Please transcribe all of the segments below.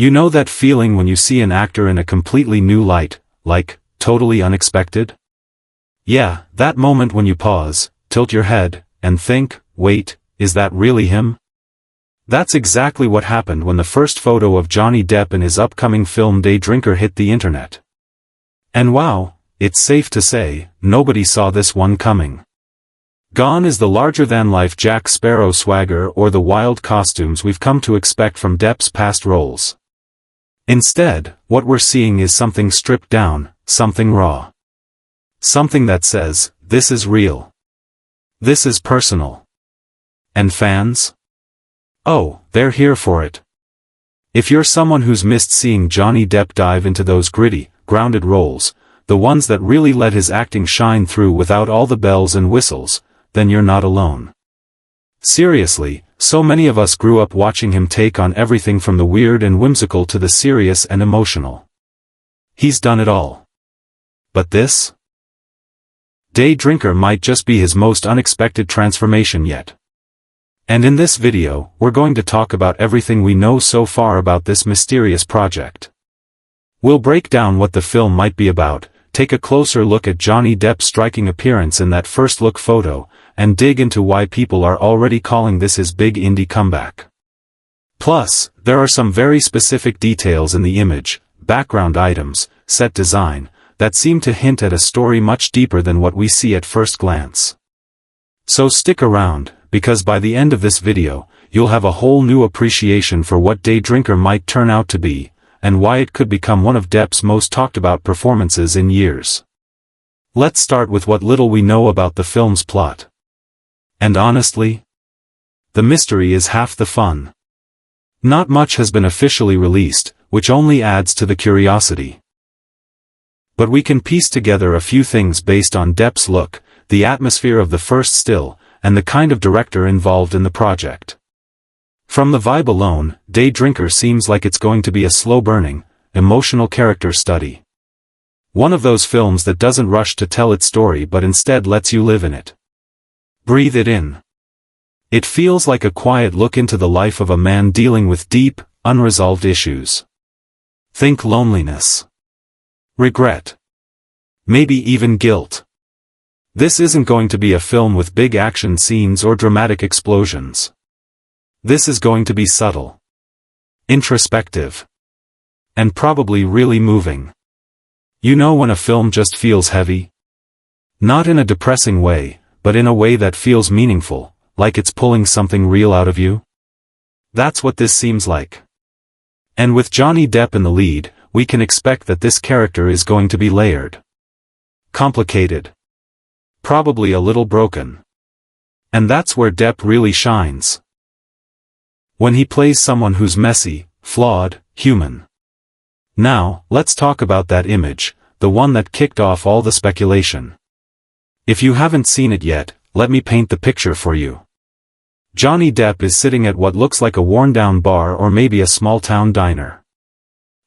You know that feeling when you see an actor in a completely new light, like, totally unexpected? Yeah, that moment when you pause, tilt your head, and think, wait, is that really him? That's exactly what happened when the first photo of Johnny Depp in his upcoming film Day Drinker hit the internet. And wow, it's safe to say, nobody saw this one coming. Gone is the larger-than-life Jack Sparrow swagger or the wild costumes we've come to expect from Depp's past roles. Instead, what we're seeing is something stripped down, something raw. Something that says, this is real. This is personal. And fans? Oh, they're here for it. If you're someone who's missed seeing Johnny Depp dive into those gritty, grounded roles, the ones that really let his acting shine through without all the bells and whistles, then you're not alone. Seriously, so many of us grew up watching him take on everything from the weird and whimsical to the serious and emotional. He's done it all. But this? Day Drinker might just be his most unexpected transformation yet. And in this video, we're going to talk about everything we know so far about this mysterious project. We'll break down what the film might be about, take a closer look at Johnny Depp's striking appearance in that first look photo, and dig into why people are already calling this his big indie comeback. Plus, there are some very specific details in the image, background items, set design, that seem to hint at a story much deeper than what we see at first glance. So stick around, because by the end of this video, you'll have a whole new appreciation for what Day Drinker might turn out to be, and why it could become one of Depp's most talked about performances in years. Let's start with what little we know about the film's plot. And honestly, the mystery is half the fun. Not much has been officially released, which only adds to the curiosity. But we can piece together a few things based on Depp's look, the atmosphere of the first still, and the kind of director involved in the project. From the vibe alone, Day Drinker seems like it's going to be a slow-burning, emotional character study. One of those films that doesn't rush to tell its story but instead lets you live in it. Breathe it in. It feels like a quiet look into the life of a man dealing with deep, unresolved issues. Think loneliness. Regret. Maybe even guilt. This isn't going to be a film with big action scenes or dramatic explosions. This is going to be subtle, introspective, and probably really moving. You know when a film just feels heavy? Not in a depressing way, but in a way that feels meaningful, like it's pulling something real out of you? That's what this seems like. And with Johnny Depp in the lead, we can expect that this character is going to be layered. Complicated. Probably a little broken. And that's where Depp really shines. When he plays someone who's messy, flawed, human. Now, let's talk about that image, the one that kicked off all the speculation. If you haven't seen it yet, let me paint the picture for you. Johnny Depp is sitting at what looks like a worn-down bar or maybe a small-town diner.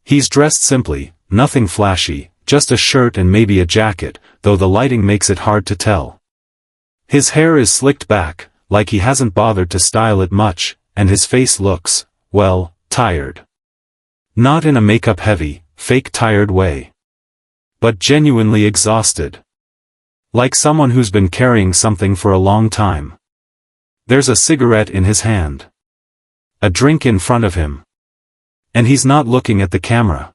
He's dressed simply, nothing flashy, just a shirt and maybe a jacket, though the lighting makes it hard to tell. His hair is slicked back, like he hasn't bothered to style it much, and his face looks, well, tired. Not in a makeup-heavy, fake tired way. But genuinely exhausted. Like someone who's been carrying something for a long time. There's a cigarette in his hand. A drink in front of him. And he's not looking at the camera.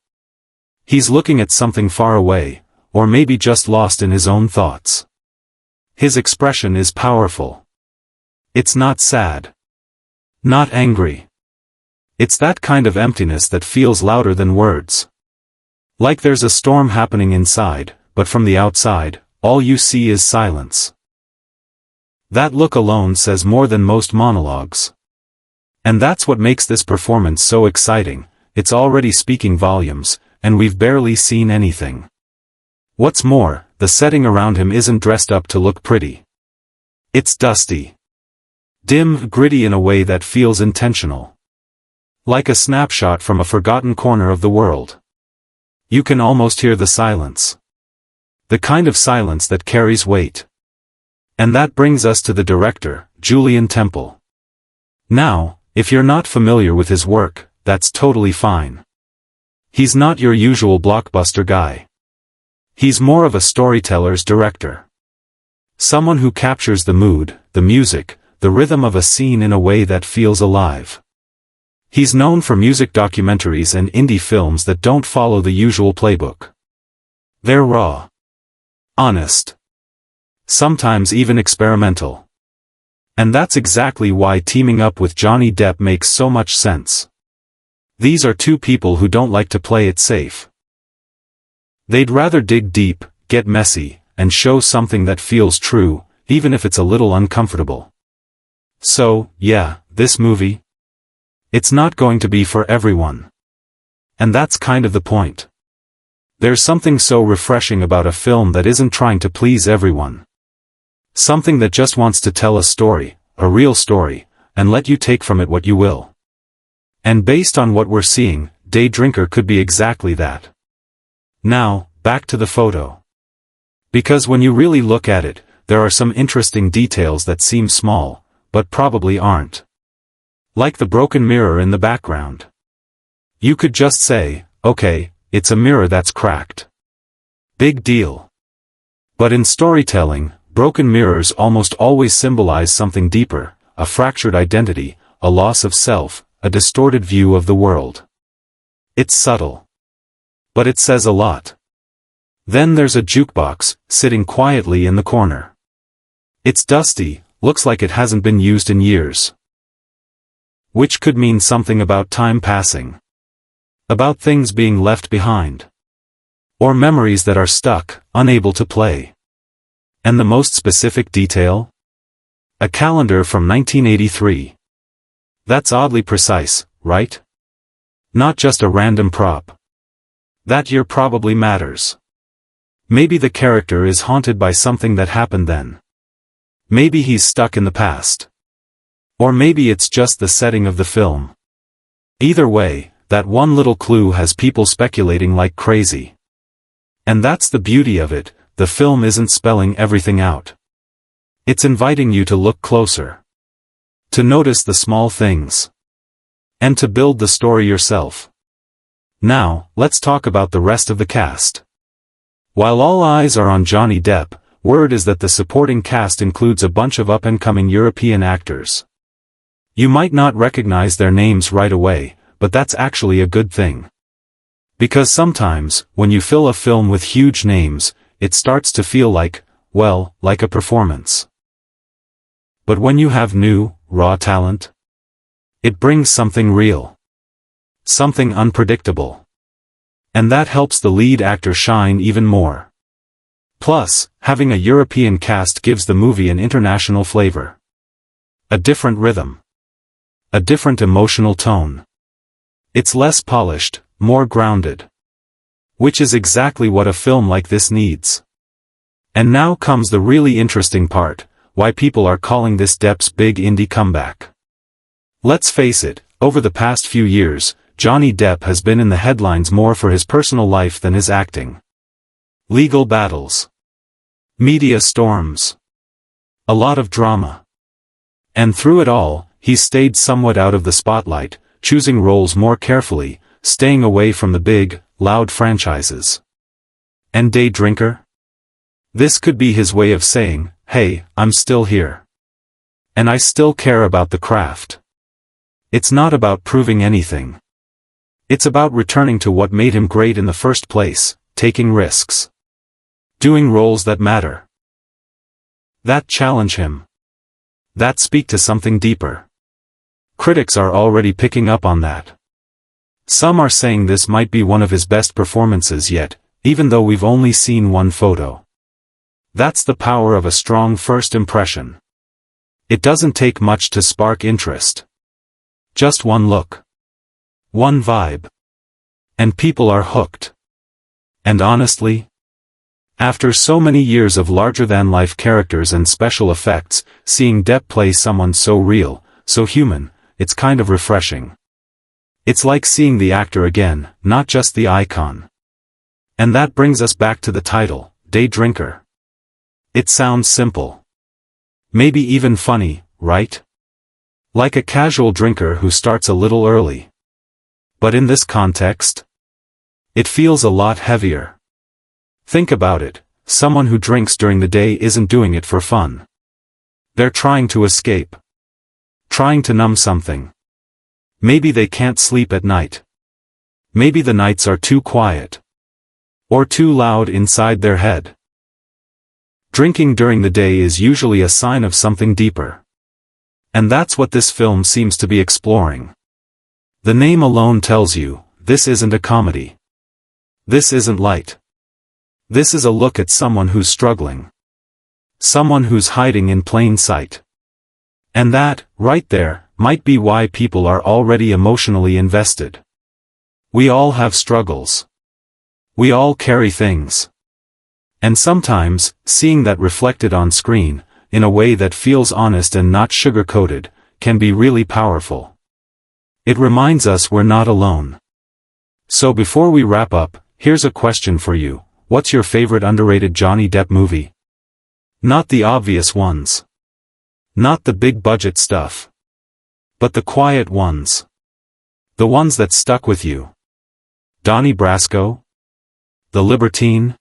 He's looking at something far away, or maybe just lost in his own thoughts. His expression is powerful. It's not sad. Not angry. It's that kind of emptiness that feels louder than words. Like there's a storm happening inside, but from the outside, all you see is silence. That look alone says more than most monologues. And that's what makes this performance so exciting, it's already speaking volumes, and we've barely seen anything. What's more, the setting around him isn't dressed up to look pretty. It's dusty. Dim, gritty in a way that feels intentional. Like a snapshot from a forgotten corner of the world. You can almost hear the silence. The kind of silence that carries weight. And that brings us to the director, Julien Temple. Now, if you're not familiar with his work, that's totally fine. He's not your usual blockbuster guy. He's more of a storyteller's director. Someone who captures the mood, the music, the rhythm of a scene in a way that feels alive. He's known for music documentaries and indie films that don't follow the usual playbook. They're raw, honest, sometimes even experimental. And that's exactly why teaming up with Johnny Depp makes so much sense. These are two people who don't like to play it safe. They'd rather dig deep, get messy, and show something that feels true, even if it's a little uncomfortable. So, yeah, this movie? It's not going to be for everyone. And that's kind of the point. There's something so refreshing about a film that isn't trying to please everyone. Something that just wants to tell a story, a real story, and let you take from it what you will. And based on what we're seeing, Day Drinker could be exactly that. Now, back to the photo. Because when you really look at it, there are some interesting details that seem small, but probably aren't. Like the broken mirror in the background. You could just say, okay, it's a mirror that's cracked. Big deal. But in storytelling, broken mirrors almost always symbolize something deeper, a fractured identity, a loss of self, a distorted view of the world. It's subtle. But it says a lot. Then there's a jukebox, sitting quietly in the corner. It's dusty, looks like it hasn't been used in years. Which could mean something about time passing. About things being left behind. Or memories that are stuck, unable to play. And the most specific detail? A calendar from 1983. That's oddly precise, right? Not just a random prop. That year probably matters. Maybe the character is haunted by something that happened then. Maybe he's stuck in the past. Or maybe it's just the setting of the film. Either way, that one little clue has people speculating like crazy. And that's the beauty of it, the film isn't spelling everything out. It's inviting you to look closer. To notice the small things. And to build the story yourself. Now, let's talk about the rest of the cast. While all eyes are on Johnny Depp, word is that the supporting cast includes a bunch of up-and-coming European actors. You might not recognize their names right away, but that's actually a good thing. Because sometimes, when you fill a film with huge names, it starts to feel like, well, like a performance. But when you have new, raw talent, it brings something real. Something unpredictable. And that helps the lead actor shine even more. Plus, having a European cast gives the movie an international flavor. A different rhythm. A different emotional tone. It's less polished, more grounded. Which is exactly what a film like this needs. And now comes the really interesting part, why people are calling this Depp's big indie comeback. Let's face it, over the past few years, Johnny Depp has been in the headlines more for his personal life than his acting. Legal battles. Media storms. A lot of drama. And through it all, he's stayed somewhat out of the spotlight, choosing roles more carefully, staying away from the big, loud franchises. And Day Drinker? This could be his way of saying, hey, I'm still here. And I still care about the craft. It's not about proving anything. It's about returning to what made him great in the first place, taking risks. Doing roles that matter. That challenge him. That speak to something deeper. Critics are already picking up on that. Some are saying this might be one of his best performances yet, even though we've only seen one photo. That's the power of a strong first impression. It doesn't take much to spark interest. Just one look. One vibe. And people are hooked. And honestly, after so many years of larger-than-life characters and special effects, seeing Depp play someone so real, so human, it's kind of refreshing. It's like seeing the actor again, not just the icon. And that brings us back to the title, Day Drinker. It sounds simple. Maybe even funny, right? Like a casual drinker who starts a little early. But in this context? It feels a lot heavier. Think about it, someone who drinks during the day isn't doing it for fun. They're trying to escape. Trying to numb something. Maybe they can't sleep at night. Maybe the nights are too quiet. Or too loud inside their head. Drinking during the day is usually a sign of something deeper. And that's what this film seems to be exploring. The name alone tells you, this isn't a comedy. This isn't light. This is a look at someone who's struggling. Someone who's hiding in plain sight. And that, right there, might be why people are already emotionally invested. We all have struggles. We all carry things. And sometimes, seeing that reflected on screen, in a way that feels honest and not sugar-coated, can be really powerful. It reminds us we're not alone. So before we wrap up, here's a question for you. What's your favorite underrated Johnny Depp movie? Not the obvious ones. Not the big-budget stuff. But the quiet ones. The ones that stuck with you. Donnie Brasco? The Libertine?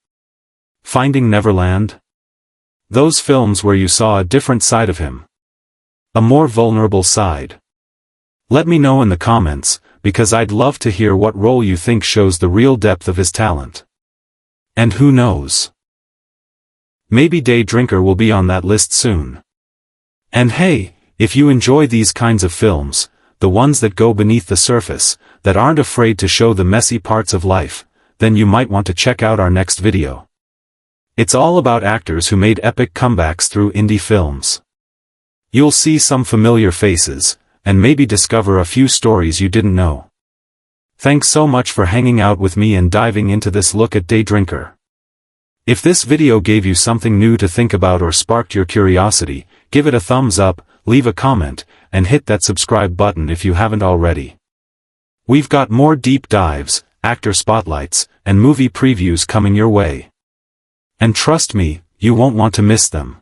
Finding Neverland? Those films where you saw a different side of him. A more vulnerable side. Let me know in the comments, because I'd love to hear what role you think shows the real depth of his talent. And who knows? Maybe Day Drinker will be on that list soon. And hey, if you enjoy these kinds of films, the ones that go beneath the surface, that aren't afraid to show the messy parts of life, then you might want to check out our next video. It's all about actors who made epic comebacks through indie films. You'll see some familiar faces, and maybe discover a few stories you didn't know. Thanks so much for hanging out with me and diving into this look at Day Drinker. If this video gave you something new to think about or sparked your curiosity, give it a thumbs up, leave a comment, and hit that subscribe button if you haven't already. We've got more deep dives, actor spotlights, and movie previews coming your way. And trust me, you won't want to miss them.